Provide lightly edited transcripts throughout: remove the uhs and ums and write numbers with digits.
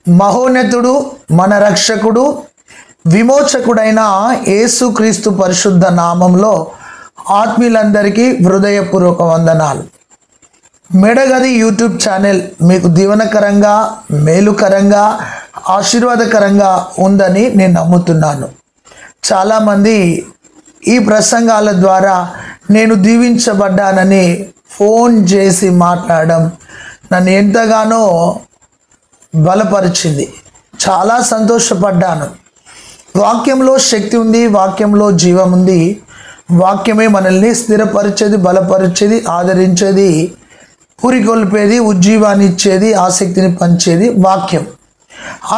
మహోన్నతుడు మన రక్షకుడు విమోచకుడైన యేసుక్రీస్తు పరిశుద్ధ నామంలో ఆత్మీయులందరికీ హృదయపూర్వక వందనాలు. మెడగది యూట్యూబ్ ఛానల్ మీకు దీవెనకరంగా, మేలుకరంగా, ఆశీర్వాదకరంగా ఉందని నేను నమ్ముతున్నాను. చాలామంది ఈ ప్రసంగాల ద్వారా నేను దీవించబడ్డానని ఫోన్ చేసి మాట్లాడడం నన్ను ఎంతగానో బలపరిచింది. చాలా సంతోషపడ్డాను. వాక్యంలో శక్తి ఉంది, వాక్యంలో జీవం ఉంది. వాక్యమే మనల్ని స్థిరపరిచేది, బలపరిచేది, ఆదరించేది, పురికొల్పేది, ఉజ్జీవాన్ని ఇచ్చేది, ఆసక్తిని పంచేది వాక్యం.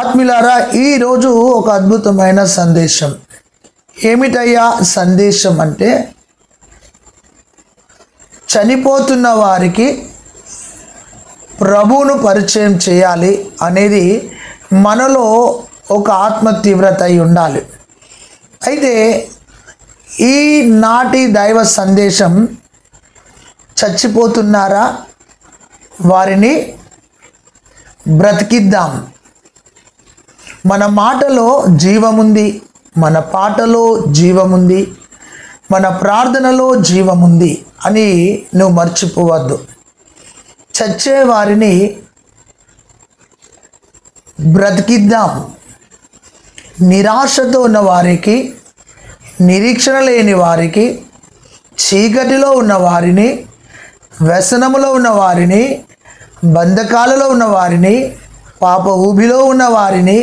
ఆత్మీయులారా, ఈరోజు ఒక అద్భుతమైన సందేశం. ఏమిటయ్యా సందేశం అంటే, చనిపోతున్న వారికి ప్రభువును పరిచయం చేయాలి అనేది మనలో ఒక ఆత్మ తీవ్రత అయి ఉండాలి. అయితే ఈనాటి దైవ సందేశం, చచ్చిపోతున్నారా, వారిని బ్రతికిద్దాం. మన మాటలో జీవముంది, మన పాటలో జీవముంది, మన ప్రార్థనలో జీవముంది అని నువ్వు మర్చిపోవద్దు. చచ్చే వారిని బ్రతికిద్దాం. నిరాశతో ఉన్న వారికి, నిరీక్షణ లేని వారికి, చీకటిలో ఉన్న వారిని, వ్యసనములో ఉన్న వారిని, బంధకాలలో ఉన్న వారిని, పాప ఊబిలో ఉన్న వారిని,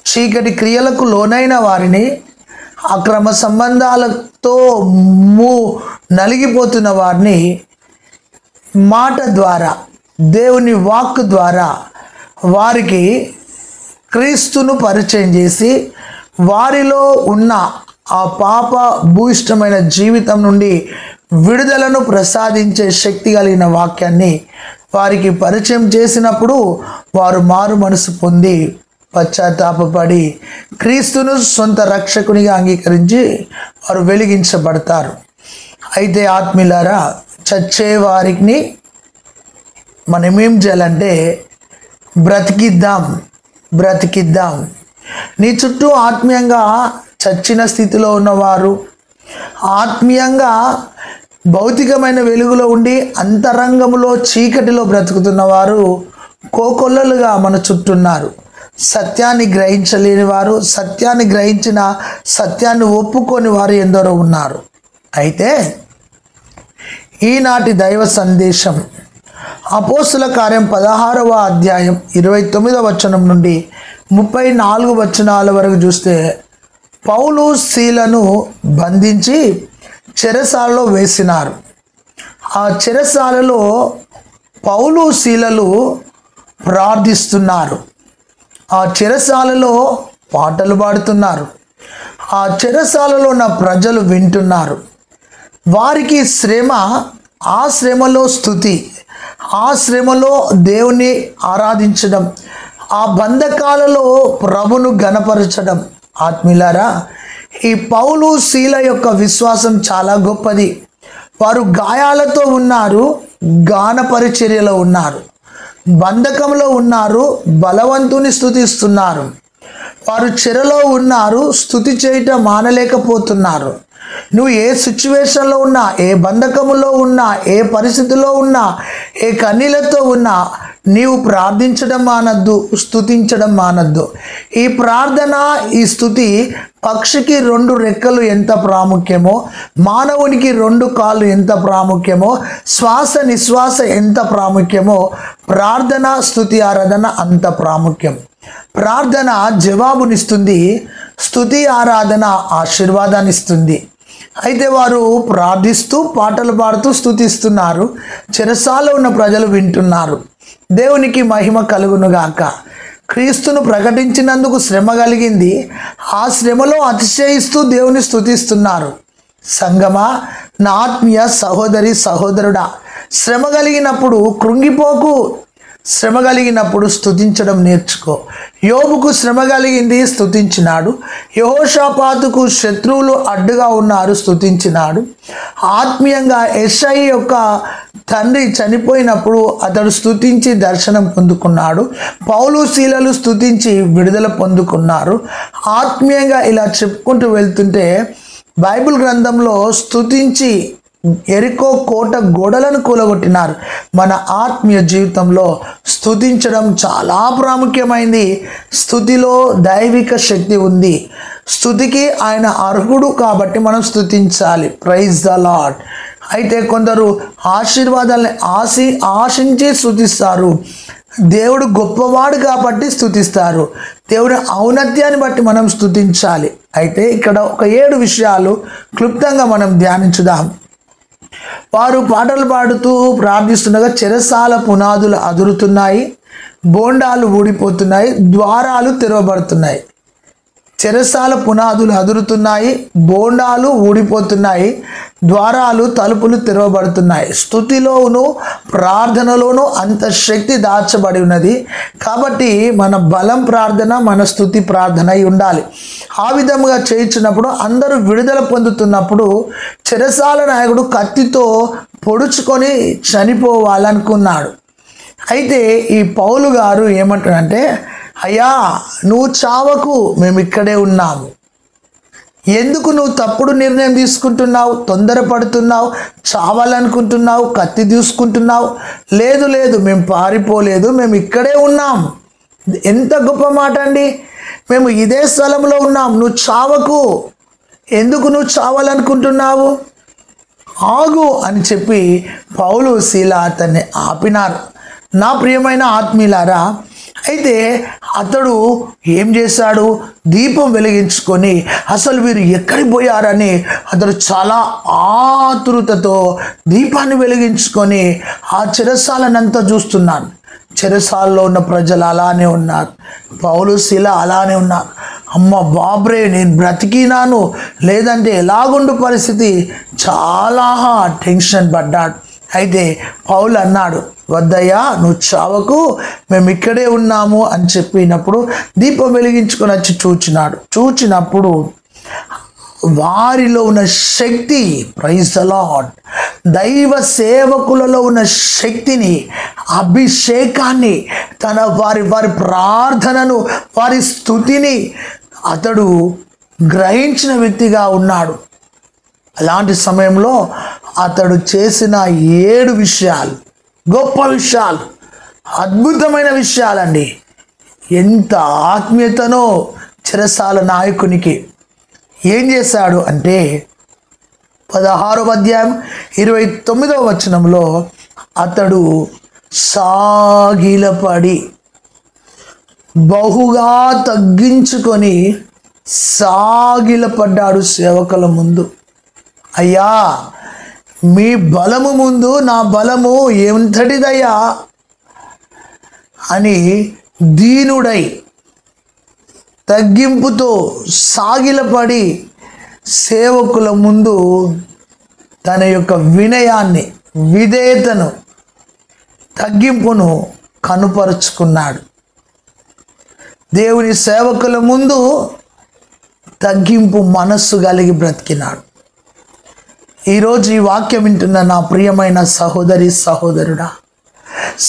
చీకటి క్రియలకు లోనైన వారిని, అక్రమ సంబంధాలతో నలిగిపోతున్న వారిని మాట ద్వారా, దేవుని వాక్ ద్వారా వారికి క్రీస్తును పరిచయం చేసి వారిలో ఉన్న ఆ పాప భూయిష్టమైన జీవితం నుండి విడుదలను ప్రసాదించే శక్తి కలిగిన వాక్యాన్ని వారికి పరిచయం చేసినప్పుడు వారు మారు మనసు పొంది పశ్చాత్తాపపడి క్రీస్తును సొంత రక్షకునిగా అంగీకరించి వారు వెలిగించబడతారు. అయితే ఆత్మీయులారా, చచ్చే వారిని మనం ఏం చేయాలంటే బ్రతికిద్దాం. నీ చుట్టూ ఆత్మీయంగా చచ్చిన స్థితిలో ఉన్నవారు, ఆత్మీయంగా భౌతికమైన వెలుగులో ఉండి అంతరంగంలో చీకటిలో బ్రతుకుతున్నవారు కోకొల్లలుగా మన చుట్టూ ఉన్నారు. సత్యాన్ని గ్రహించలేని వారు, సత్యాన్ని గ్రహించిన సత్యాన్ని ఒప్పుకొని వారు ఎందరో ఉన్నారు. అయితే ఈనాటి దైవ సందేశం అపోస్తుల కార్యం 16వ అధ్యాయం 29వ వచనం నుండి 34 వచనాల వరకు చూస్తే, పౌలు శీలను బంధించి చెరసాలలో వేసినారు. ఆ చెరసాలలో పౌలు శీలలు ప్రార్థిస్తున్నారు. ఆ చెరసాలలో పాటలు పాడుతున్నారు. ఆ చెరసాలలో ఉన్న ప్రజలు వింటున్నారు. వారికి శ్రమ, ఆ శ్రమలో స్తుతి, ఆ శ్రమలో దేవుని ఆరాధించడం, ఆ బంధకాలలో ప్రభును గణపరచడం. ఆత్మీయులారా, ఈ పౌలు శీల యొక్క విశ్వాసం చాలా గొప్పది. వారు గాయాలతో ఉన్నారు, గాన పరిచర్యలో ఉన్నారు, బంధకంలో ఉన్నారు, బలవంతుని స్తుతిస్తున్నారు. వారు చెరలో ఉన్నారు, స్తుతి చేయటం మానలేకపోతున్నారు. నువ్వు ఏ సిచ్యువేషన్లో ఉన్నా, ఏ బంధకములో ఉన్నా, ఏ పరిస్థితిలో ఉన్నా, ఏ కన్నీళ్లతో ఉన్నా, నీవు ప్రార్థించడం మానద్దు, స్తుతించడం మానద్దు. ఈ ప్రార్థన, ఈ స్తుతి పక్షికి 2 రెక్కలు ఎంత ప్రాముఖ్యమో, మానవునికి 2 కాళ్ళు ఎంత ప్రాముఖ్యమో, శ్వాస నిశ్వాస ఎంత ప్రాముఖ్యమో, ప్రార్థన, స్తుతి, ఆరాధన అంత ప్రాముఖ్యం. ప్రార్థన జవాబునిస్తుంది, స్తుతి ఆరాధన ఆశీర్వాదాన్ని ఇస్తుంది. అయితే వారు ప్రార్థిస్తూ పాటలు పాడుతూ స్తుతిస్తున్నారు. చెరసాలలో ఉన్న ప్రజలు వింటున్నారు. దేవునికి మహిమ కలుగునుగాక. క్రీస్తును ప్రకటించినందుకు శ్రమ కలిగింది. ఆ శ్రమలో అతిశయిస్తూ దేవుని స్తుతిస్తున్నారు. సంగమా, నా ఆత్మీయ సహోదరి సహోదరుడా, శ్రమ కలిగినప్పుడు కృంగిపోకు. శ్రమ కలిగినప్పుడు స్తుతించడం నేర్చుకో. యోబుకు శ్రమ కలిగింది, స్తుతించినాడు. యెహోషాపాతుకు శత్రువులు అడ్డుగా ఉన్నారు, స్తుతించినాడు. ఆత్మీయంగా యెషై యొక్క తండ్రి చనిపోయినప్పుడు అతడు స్తుతించి దర్శనం పొందుకున్నాడు. పౌలు శీలలు స్తుతించి విడుదల పొందుకున్నారు. ఆత్మీయంగా ఇలా చెప్పుకుంటూ వెళ్తుంటే బైబిల్ గ్రంథంలో స్తుతించి ఎరికో కోట గోడలను కూలగొట్టినారు. మన ఆత్మీయ జీవితంలో స్తుతించడం చాలా ప్రాముఖ్యమైంది. స్తుతిలో దైవిక శక్తి ఉంది. స్తుతికి ఆయన అర్హుడు కాబట్టి మనం స్తుతించాలి. Praise the lord. అయితే కొందరు ఆశీర్వాదాలని ఆశించి స్తుతిస్తారు. దేవుడు గొప్పవాడు కాబట్టి స్తుతిస్తారు. దేవుడి ఔన్నత్యాన్ని బట్టి మనం స్తుతించాలి. అయితే ఇక్కడ ఒక 7 విషయాలు క్లుప్తంగా మనం ధ్యానించుదాం. వారు పాటలు పాడుతూ ప్రార్థిస్తుండగా చెరసాల పునాదులు అదురుతున్నాయి, బోండాలు ఊడిపోతున్నాయి, ద్వారాలు తెరవబడుతున్నాయి. చెరసాల పునాదులు అదురుతున్నాయి, బోండాలు ఊడిపోతున్నాయి, ద్వారాలు తలుపులు తెరవబడుతున్నాయి. స్తుతిలోను ప్రార్థనలోను అంత శక్తి దాచబడి ఉన్నది. కాబట్టి మన బలం ప్రార్థన, మన స్తుతి ప్రార్థన అయి ఉండాలి. ఆ విధముగా చేయించినప్పుడు అందరూ విడుదల పొందుతున్నప్పుడు చెరసాల నాయకుడు కత్తితో పొడుచుకొని చనిపోవాలనుకున్నాడు. అయితే ఈ పౌలు గారు ఏమంటాడంటే, అయ్యా నువ్వు చావకు, మేము ఇక్కడే ఉన్నాము. ఎందుకు నువ్వు తప్పుడు నిర్ణయం తీసుకుంటున్నావు, తొందరపడుతున్నావు, చావాలనుకుంటున్నావు, కత్తి తీసుకుంటున్నావు? లేదు లేదు, మేము పారిపోలేదు, మేము ఇక్కడే ఉన్నాం. ఎంత గొప్ప మాట అండి. మేము ఇదే స్థలంలో ఉన్నాం, నువ్వు చావకు. ఎందుకు నువ్వు చావాలనుకుంటున్నావు? ఆగు అని చెప్పి పౌలు శీల అతన్ని ఆపినారు. నా ప్రియమైన ఆత్మీయులారా, అయితే అతడు ఏం చేశాడు? దీపం వెలిగించుకొని అసలు వీరు ఎక్కడికి పోయారని అతడు చాలా ఆతృతతో దీపాన్ని వెలిగించుకొని ఆ చెరసాలనంతా చూస్తున్నాను. చెరసాలలో ఉన్న ప్రజలు అలానే ఉన్నారు, పౌలు శీల అలానే ఉన్నారు. అమ్మ బాబ్రే, నేను బ్రతికినాను, లేదంటే ఎలాగుండు పరిస్థితి, చాలా టెన్షన్ పడ్డాడు. అయితే పౌలు అన్నాడు, వద్దయ్యా నువ్వు చావకు, మేము ఇక్కడే ఉన్నాము అని చెప్పినప్పుడు దీపం వెలిగించుకొని వచ్చి చూచినప్పుడు వారిలో ఉన్న శక్తి, ప్రైజ్ ద లార్డ్, దైవ సేవకులలో ఉన్న శక్తిని, అభిషేకాన్ని, వారి ప్రార్థనను, వారి స్తుతిని అతడు గ్రహించిన వ్యక్తిగా ఉన్నాడు. అలాంటి సమయంలో అతడు చేసిన 7 విషయాలు, గొప్ప విషయాలు, అద్భుతమైన విషయాలండి. ఎంత ఆత్మీయతనో చెరసాల నాయకునికి. ఏం చేశాడు అంటే 16వ అధ్యాయం 29వ వచనంలో అతడు సాగిలపడి బహుగా తగ్గించుకొని సాగిలపడ్డాడు సేవకుల ముందు. అయ్యా మీ బలము ముందు నా బలము ఎంతటిదయ్యా అని దీనుడై తగ్గింపుతో సాగిలపడి సేవకుల ముందు తన యొక్క వినయాన్ని, విధేయతను, తగ్గింపును కనుపరుచుకున్నాడు. దేవుని సేవకుల ముందు తగ్గింపు మనస్సు కలిగి బ్రతికినాడు. ఈరోజు ఈ వాక్యం వింటున్న నా ప్రియమైన సహోదరి సహోదరుడా,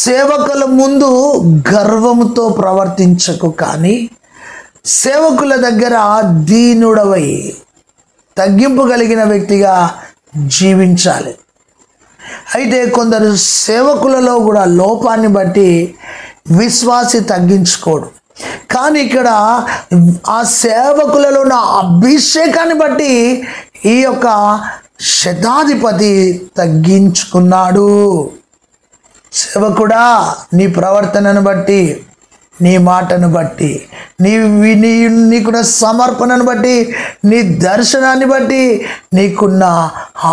సేవకుల ముందు గర్వముతో ప్రవర్తించకు, కానీ సేవకుల దగ్గర దీనుడవై తగ్గింపు కలిగిన వ్యక్తిగా జీవించాలి. అయితే కొందరు సేవకులలో కూడా లోపాన్ని బట్టి విశ్వాసి తగ్గించుకోడు, కానీ ఇక్కడ ఆ సేవకులలో ఉన్న అభిషేకాన్ని బట్టి ఈ యొక్క శతాధిపతి తగ్గించుకున్నాడు. సేవకుడా, నీ ప్రవర్తనను బట్టి, నీ మాటను బట్టి, నీకున్న సమర్పణను బట్టి, నీ దర్శనాన్ని బట్టి, నీకున్న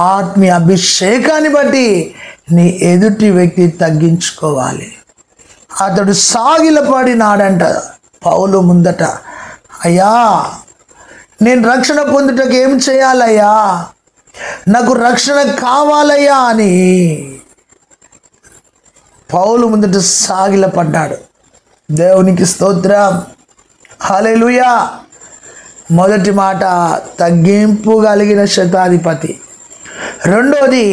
ఆత్మీయ అభిషేకాన్ని బట్టి నీ ఎదుటి వ్యక్తి తగ్గించుకోవాలి. అతడు సాగిలపడినాడంట పౌలు ముందట. అయ్యా నేను రక్షణ పొందుటకు ఏం చేయాలయ్యా, నాకు రక్షణ కావాలయ్యా అని పౌలు ముందట సాగిలపడ్డాడు. దేవునికి స్తోత్రం, హల్లెలూయా. మొదటి మాట తగ్గింపు కలిగిన శతాధిపతి. రెండోది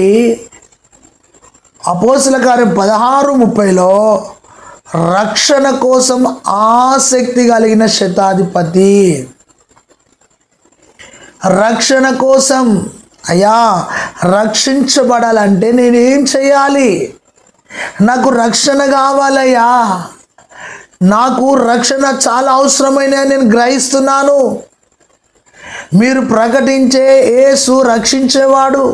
అపోస్తల కార్యం 16:30లో రక్షణ కోసం ఆసక్తి కలిగిన శతాధిపతి. రక్షణ కోసం, అయ్యా రక్షించబడాలంటే నేనేం చేయాలి? నాకు రక్షణ కావాలయ్యా, నాకు రక్షణ చాలా అవసరమైన నేను గ్రహిస్తున్నాను. మీరు ప్రకటించే యేసు రక్షించేవాడు,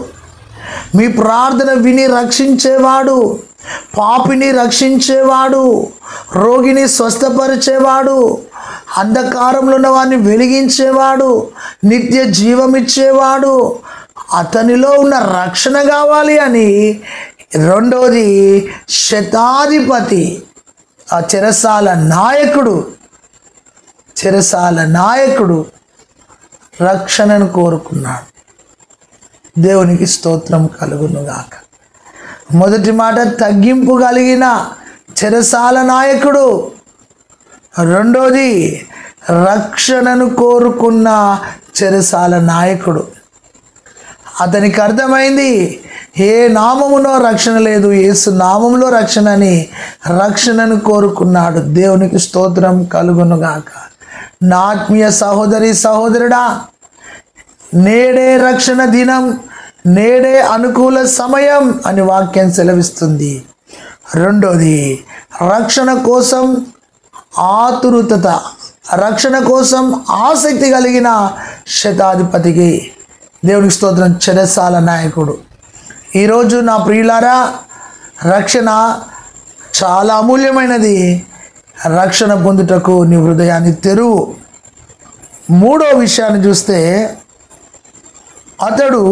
మీ ప్రార్థన విని రక్షించేవాడు, పాపిని రక్షించేవాడు, రోగిని స్వస్థపరిచేవాడు, అంధకారంలో ఉన్న వారిని వెలిగించేవాడు, నిత్య జీవం ఇచ్చేవాడు. అతనిలో ఉన్న రక్షణ కావాలి అని. రెండోది శతాధిపతి, ఆ చెరసాల నాయకుడు రక్షణను కోరుకున్నాడు. దేవునికి స్తోత్రం కలుగునుగాక. మొదటి మాట తగ్గింపు కలిగిన చెరసాల నాయకుడు. రెండోది రక్షణను కోరుకున్న చెరసాల నాయకుడు. అతనికి అర్థమైంది ఏ నామములో రక్షణ లేదు, యేసు నామములో రక్షణ అని రక్షణను కోరుకున్నాడు. దేవునికి స్తోత్రం కలుగునుగాక. నా ఆత్మీయ సహోదరి సహోదరుడా, నేడే రక్షణ దినం, నేడే అనుకూల సమయం అని వాక్యం సెలవిస్తుంది. రెండోది రక్షణ కోసం ఆతురత, రక్షణ కోసం ఆసక్తి కలిగిన శతాధిపతికి దేవునికి స్తోత్రం, చెరసాల నాయకుడు. ఈరోజు నా ప్రియులారా, రక్షణ చాలా అమూల్యమైనది. రక్షణ పొందుటకు నీ హృదయాన్ని తెరువు. మూడో విషయాన్ని చూస్తే, అతడు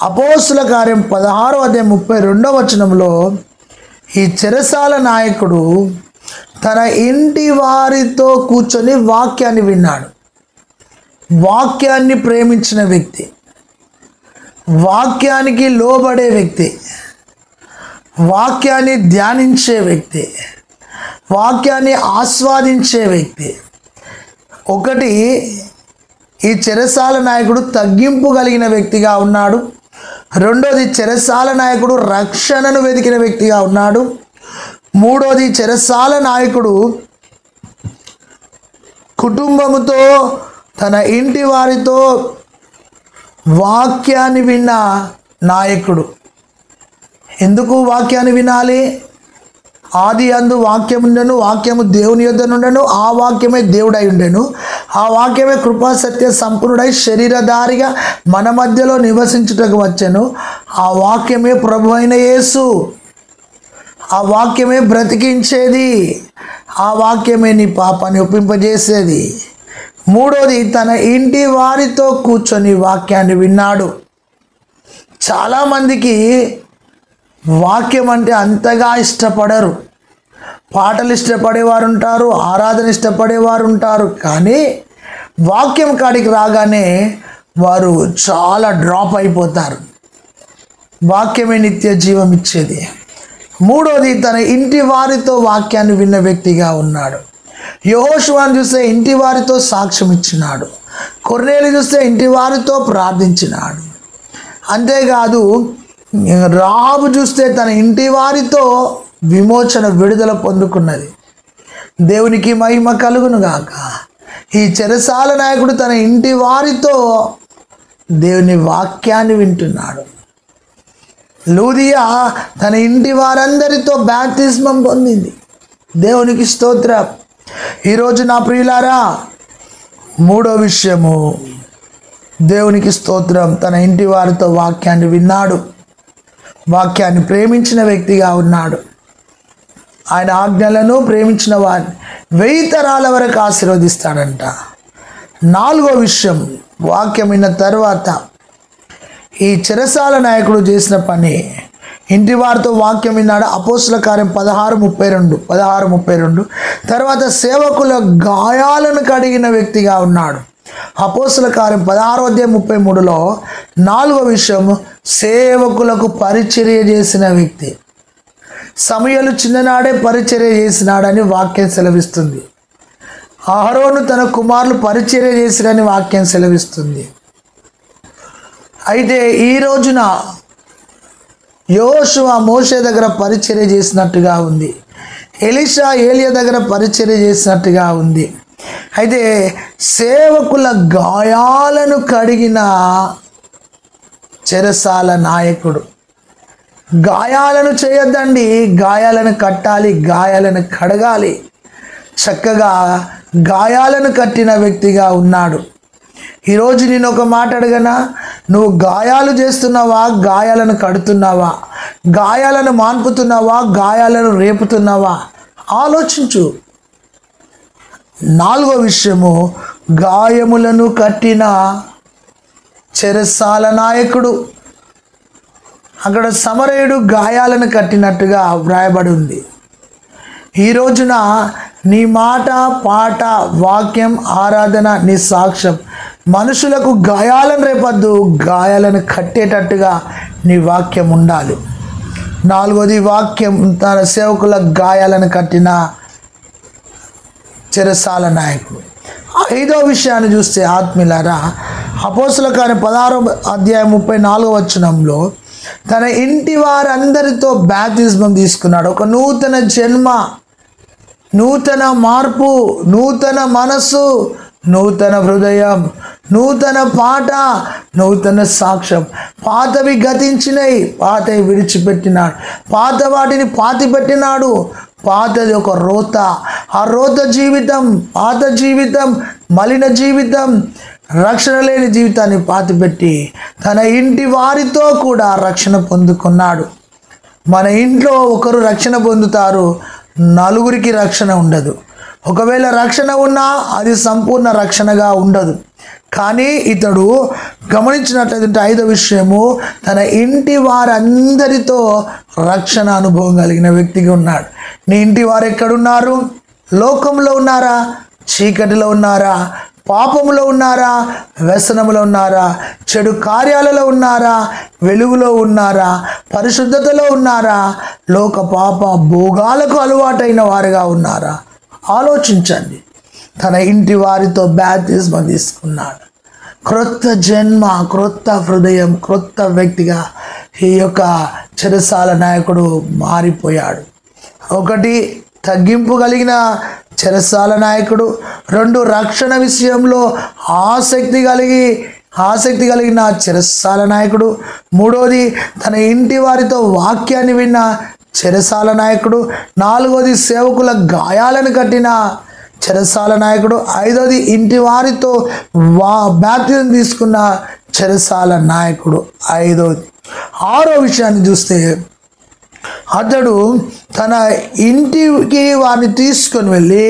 అపోస్తుల కార్యం 16:32 ఈ చెరసాల నాయకుడు తన ఇంటి వారితో కూర్చొని వాక్యాన్ని విన్నాడు. వాక్యాన్ని ప్రేమించిన వ్యక్తి, వాక్యానికి లోబడే వ్యక్తి, వాక్యాన్ని ధ్యానించే వ్యక్తి, వాక్యాన్ని ఆస్వాదించే వ్యక్తి. ఒకటి, ఈ చెరసాల నాయకుడు తగ్గింపు కలిగిన వ్యక్తిగా ఉన్నాడు. రెండోది చెరసాల నాయకుడు రక్షణను వెతికిన వ్యక్తిగా ఉన్నాడు. మూడోది చెరసాల నాయకుడు కుటుంబముతో, తన ఇంటి వారితో వాక్యాన్ని విన్న నాయకుడు. ఎందుకు వాక్యాన్ని వినాలి? ఆది అందు వాక్యముండెను, వాక్యము దేవుని యొద్ద నుండెను, ఆ వాక్యమే దేవుడై ఉండెను, ఆ వాక్యమే కృపా సత్య సంపూర్ణుడై శరీరధారిగా మన మధ్యలో నివసించుటకు వచ్చెను, ఆ వాక్యమే ప్రభు అయిన యేసు, ఆ వాక్యమే బ్రతికించేది, ఆ వాక్యమే నీ పాపాన్ని ఒప్పింపజేసేది. మూడోది తన ఇంటి వారితో కూర్చొని వాక్యాన్ని విన్నాడు. చాలామందికి వాక్యం అంటే అంతగా ఇష్టపడరు. పాటలు ఇష్టపడేవారు ఉంటారు, ఆరాధన ఇష్టపడేవారు ఉంటారు, కానీ వాక్యం కాడికి రాగానే వారు చాలా డ్రాప్ అయిపోతారు. వాక్యమే నిత్య జీవం ఇచ్చేది. మూడోది తన ఇంటి వారితో వాక్యాన్ని విన్న వ్యక్తిగా ఉన్నాడు. యెహోషువను చూస్తే ఇంటి వారితో సాక్ష్యం ఇచ్చినాడు. కొర్నేలు చూస్తే ఇంటి వారితో ప్రార్థించినాడు. అంతేకాదు రాహాబు చూస్తే తన ఇంటి వారితో విమోచన, విడుదల పొందుకున్నది. దేవునికి మహిమ కలుగునుగాక. ఈ చెరసాల నాయకుడు తన ఇంటి వారితో దేవుని వాక్యాన్ని వింటున్నాడు. లూదియా తన ఇంటి వారందరితో బాప్తిస్మం పొందింది. దేవునికి స్తోత్రం. ఈరోజు నా ప్రియులారా, మూడో విషయము, దేవునికి స్తోత్రం, తన ఇంటి వారితో వాక్యాన్ని విన్నాడు, వాక్యాన్ని ప్రేమించిన వ్యక్తిగా ఉన్నాడు. ఆయన ఆజ్ఞలను ప్రేమించిన వారిని 1000 తరాల వరకు ఆశీర్వదిస్తాడంట. నాలుగో విషయం, వాక్యం విన్న తర్వాత ఈ చెరసాల నాయకుడు చేసిన పని, ఇంటి వారితో వాక్యం విన్నాడు. అపోస్తుల కార్యం 16:32 తర్వాత సేవకుల గాయాలను కడిగిన వ్యక్తిగా ఉన్నాడు. అపోస్తల కార్యం 16:33లో 4వ విషయం, సేవకులకు పరిచర్య చేసిన వ్యక్తి. సమూయేలు చిన్ననాడే పరిచర్య చేసినాడని వాక్యం సెలవిస్తుంది. అహరోను తన కుమారులు పరిచర్య చేసిరని వాక్యం సెలవిస్తుంది. అయితే ఈ రోజున యెహోషువ మోషే దగ్గర పరిచర్య చేసినట్టుగా ఉంది. ఎలీషా ఏలియా దగ్గర పరిచర్య చేసినట్టుగా ఉంది. అయితే సేవకుల గాయాలను కడిగిన చెరసాల నాయకుడు. గాయాలను చేయొద్దండి, గాయాలను కట్టాలి, గాయాలను కడగాలి. చక్కగా గాయాలను కట్టిన వ్యక్తిగా ఉన్నాడు. ఈరోజు నేను ఒక మాట అడగనా? నువ్వు గాయాలు చేస్తున్నావా, గాయాలను కడుతున్నావా? గాయాలను మాన్పుతున్నావా, గాయాలను రేపుతున్నావా? ఆలోచించు. 4వ విషయము, గాయములను కట్టిన చెరసాల నాయకుడు. అక్కడ సమరయుడు గాయాలను కట్టినట్టుగా వ్రాయబడి ఉంది. ఈ రోజున నీ మాట, పాట, వాక్యం, ఆరాధన, నీ సాక్ష్యం మనుషులకు గాయాలను రేపద్దు, గాయాలను కట్టేటట్టుగా నీ వాక్యం ఉండాలి. 4వది, వాక్యం తన సేవకుల గాయాలను కట్టిన చెరసాల నాయకుడు. 5వ విషయాన్ని చూస్తే ఆత్మీయులారా, అపోస్తల కార్యం 16:34 తన ఇంటి వారందరితో బాప్తిస్మం తీసుకున్నాడు. ఒక నూతన జన్మ, నూతన మార్పు, నూతన మనస్సు, నూతన హృదయం, నూతన పాట, నూతన సాక్ష్యం. పాతవి గతించినవి, పాతవి విడిచిపెట్టినాడు, పాత వాటిని పాతిపెట్టినాడు. పాతది ఒక రోత, ఆ రోత జీవితం, పాత జీవితం, మలిన జీవితం, రక్షణ లేని జీవితాన్ని పాతిపెట్టి తన ఇంటి వారితో కూడా రక్షణ పొందుకున్నాడు. మన ఇంట్లో ఒకరు రక్షణ పొందుతారు, నలుగురికి రక్షణ ఉండదు. ఒకవేళ రక్షణ ఉన్నా అది సంపూర్ణ రక్షణగా ఉండదు. కానీ ఇతడు గమనించినట్లయితే 5వ విషయము, తన ఇంటి వారందరితో రక్షణ అనుభవం కలిగిన వ్యక్తిగా ఉన్నాడు. నీ ఇంటి వారు ఎక్కడున్నారు? లోకంలో ఉన్నారా? చీకటిలో ఉన్నారా? పాపములో ఉన్నారా? వ్యసనములో ఉన్నారా? చెడు కార్యాలలో ఉన్నారా? వెలుగులో ఉన్నారా? పరిశుద్ధతలో ఉన్నారా? లోక పాప భోగాలకు అలవాటైన వారుగా ఉన్నారా? ఆలోచించండి. తన ఇంటి వారితో బాప్తిస్మం తీసుకున్నాడు. క్రొత్త జన్మ, క్రొత్త హృదయం, క్రొత్త వ్యక్తిగా ఈ యొక్క చెరసాల నాయకుడు మారిపోయాడు. 1 తగ్గింపు కలిగిన చెరసాల నాయకుడు, 2 రక్షణ విషయంలో ఆసక్తి కలిగిన చెరసాల నాయకుడు, 3వది తన ఇంటి వారితో వాక్యాన్ని విన్న చెరసాల నాయకుడు, 4వది సేవకుల గాయాలను కట్టిన చెరసాల నాయకుడు, 5వది ఇంటి వారితో బాప్తిజం తీసుకున్న చెరసాల నాయకుడు 5వది. 6వ విషయాన్ని చూస్తే అతడు తన ఇంటికి వారిని తీసుకొని వెళ్ళి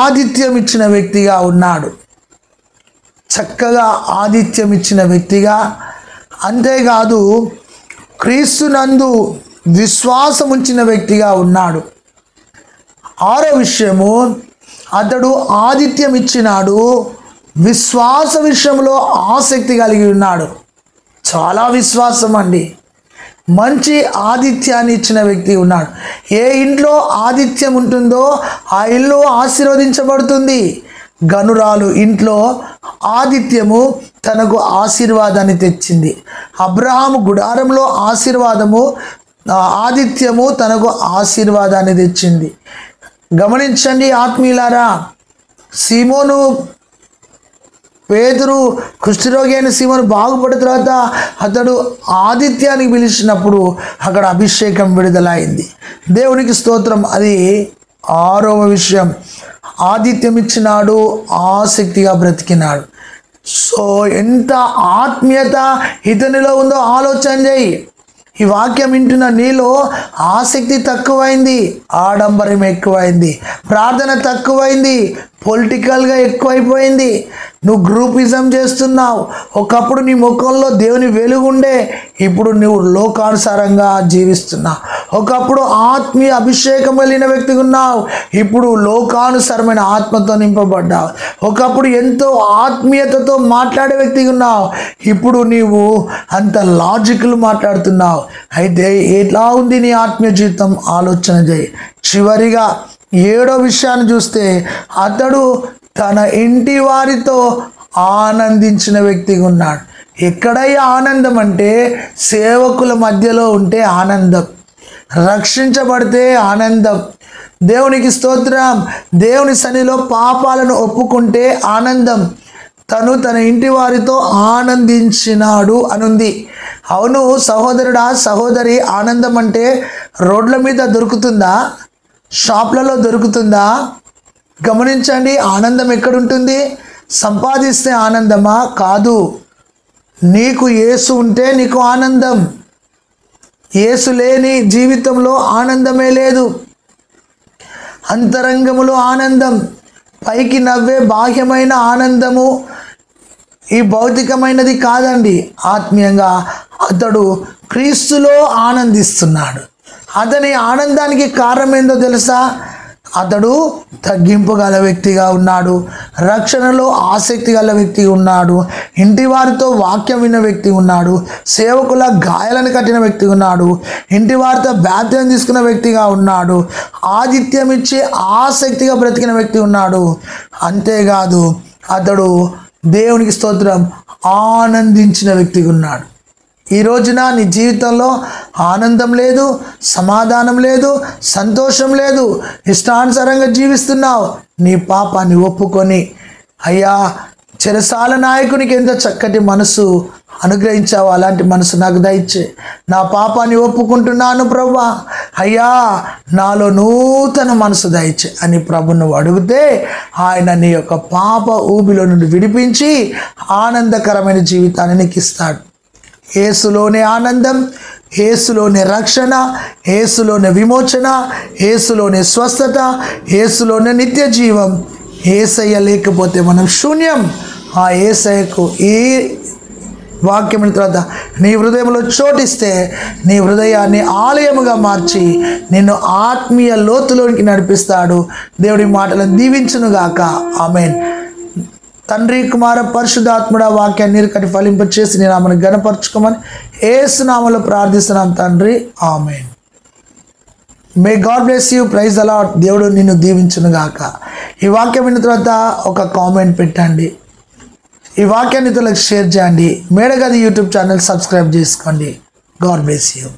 ఆతిథ్యం ఇచ్చిన వ్యక్తిగా ఉన్నాడు. చక్కగా ఆతిథ్యం ఇచ్చిన వ్యక్తిగా, అంతేకాదు క్రీస్తునందు విశ్వాసం ఉంచిన వ్యక్తిగా ఉన్నాడు. 6వ విషయము, అతడు ఆతిథ్యం ఇచ్చినాడు, విశ్వాస విషయంలో ఆసక్తి కలిగి ఉన్నాడు. చాలా విశ్వాసం అండి. మంచి ఆతిథ్యాన్ని ఇచ్చిన వ్యక్తి ఉన్నాడు. ఏ ఇంట్లో ఆతిథ్యం ఉంటుందో ఆ ఇల్లు ఆశీర్వదించబడుతుంది. గనురాలు ఇంట్లో ఆతిథ్యము తనకు ఆశీర్వాదాన్ని తెచ్చింది. అబ్రహాము గుడారంలో ఆతిథ్యము తనకు ఆశీర్వాదాన్ని తెచ్చింది. గమనించండి ఆత్మీయులారా, సీమోను, పేతురు, కుష్ఠరోగి అయిన సీమోను బాగుపడిన తర్వాత అతడు ఆతిథ్యానికి పిలిచినప్పుడు అక్కడ అభిషేకం విడుదలైంది. దేవునికి స్తోత్రం. అది 6వ విషయం. ఆతిథ్యం ఇచ్చినాడు, ఆసక్తిగా బ్రతికినాడు. సో ఎంత ఆత్మీయత ఇతనిలో ఉందో ఆలోచన చేయి. ఈ వాక్యం వింటున్న నీలో ఆసక్తి తక్కువైంది, ఆడంబరం ఎక్కువైంది, ప్రార్థన తక్కువైంది, పొలిటికల్గా ఎక్కువైపోయింది. నువ్వు గ్రూపిజం చేస్తున్నావు. ఒకప్పుడు నీ ముఖంలో దేవుని వెలుగుండే, ఇప్పుడు నువ్వు లోకానుసారంగా జీవిస్తున్నావు. ఒకప్పుడు ఆత్మీయ అభిషేకం కలిగిన వ్యక్తిగా ఉన్నావు, ఇప్పుడు లోకానుసారమైన ఆత్మతో నింపబడ్డావు. ఒకప్పుడు ఎంతో ఆత్మీయతతో మాట్లాడే వ్యక్తిగా ఉన్నావు, ఇప్పుడు నీవు అంత లాజికల్ మాట్లాడుతున్నావు. అయితే ఎలా ఉంది నీ ఆత్మీయ జీవితం? ఆలోచన చేయి. చివరిగా 7వ విషయాన్ని చూస్తే, అతడు తన ఇంటి వారితో ఆనందించిన వ్యక్తిగా ఉన్నాడు. ఎక్కడయ్యా ఆనందం అంటే సేవకుల మధ్యలో ఉంటే ఆనందం, రక్షించబడితే ఆనందం. దేవునికి స్తోత్రం. దేవుని సన్నిధిలో పాపాలను ఒప్పుకుంటే ఆనందం. తను తన ఇంటి వారితో ఆనందించినాడు అనుంది. అవును సహోదరుడా, సహోదరి, ఆనందం అంటే రోడ్ల మీద దొరుకుతుందా? షాప్లలో దొరుకుతుందా? గమనించండి, ఆనందం ఎక్కడుంటుంది? సంపాదిస్తే ఆనందమా? కాదు. నీకు యేసు ఉంటే నీకు ఆనందం. యేసు లేని జీవితంలో ఆనందమే లేదు. అంతరంగములో ఆనందం, పైకి నవ్వే బాహ్యమైన ఆనందము ఈ భౌతికమైనది కాదండి. ఆత్మీయంగా అతడు క్రీస్తులో ఆనందిస్తున్నాడు. అతని ఆనందానికి కారణం ఏందో తెలుసా? అతడు తగ్గింపు గల వ్యక్తిగా ఉన్నాడు, రక్షణలో ఆసక్తి గల వ్యక్తి ఉన్నాడు, ఇంటి వారితో వాక్యం విన్న వ్యక్తి ఉన్నాడు, సేవకుల గాయాలను కట్టిన వ్యక్తి ఉన్నాడు, ఇంటి వారితో బాధ్యత తీసుకున్న వ్యక్తిగా ఉన్నాడు, ఆతిథ్యం ఇచ్చి ఆసక్తిగా బ్రతికిన వ్యక్తి ఉన్నాడు. అంతేకాదు అతడు దేవునికి స్తోత్రం ఆనందించిన వ్యక్తిగా ఉన్నాడు. ఈ రోజున నీ జీవితంలో ఆనందం లేదు, సమాధానం లేదు, సంతోషం లేదు, ఇష్టానుసారంగా జీవిస్తున్నావు. నీ పాపాన్ని ఒప్పుకొని, అయ్యా చెరసాల నాయకునికి ఎంత చక్కటి మనసు అనుగ్రహించావు, అలాంటి మనసు నాకు దయచే. నా పాపాన్ని ఒప్పుకుంటున్నాను ప్రభువా, అయ్యా నాలో నూతన మనసు దయచే అని ప్రభు నువ్వు అడిగితే ఆయన నీ యొక్క పాప ఊబిలో నుండి విడిపించి ఆనందకరమైన జీవితాన్ని నీకు ఇస్తాడు. యేసులోనే ఆనందం, యేసులోనే రక్షణ, యేసులోనే విమోచన, యేసులోనే స్వస్థత, యేసులోనే నిత్య జీవం. యేసయ్య లేకపోతే మనం శూన్యం. ఆ యేసయ్యకు ఈ వాక్యం తర్వాత నీ హృదయంలో చోటిస్తే నీ హృదయాన్ని ఆలయముగా మార్చి నిన్ను ఆత్మీయ లోతులోనికి నడిపిస్తాడు. దేవుడి మాటలను దీవించునుగాక. ఆమేన్. తండ్రి, కుమార, పరిశుద్ధాత్ముడ వాక్యాన్ని నీరుకటి ఫలింపచేసి నేను ఆమెను గణపరచుకోమని యేసు నామములో ప్రార్థిస్తున్నాం తండ్రి. ఆమేన్. May God bless you. Praise the Lord. దేవుడు నిన్ను దీవించునుగాక. ఈ వాక్యం విన్న తర్వాత ఒక కామెంట్ పెట్టండి. ఈ వాక్యాన్ని ఇతరులకు షేర్ చేయండి. మేడగది యూట్యూబ్ ఛానల్ సబ్స్క్రైబ్ చేసుకోండి. God bless you.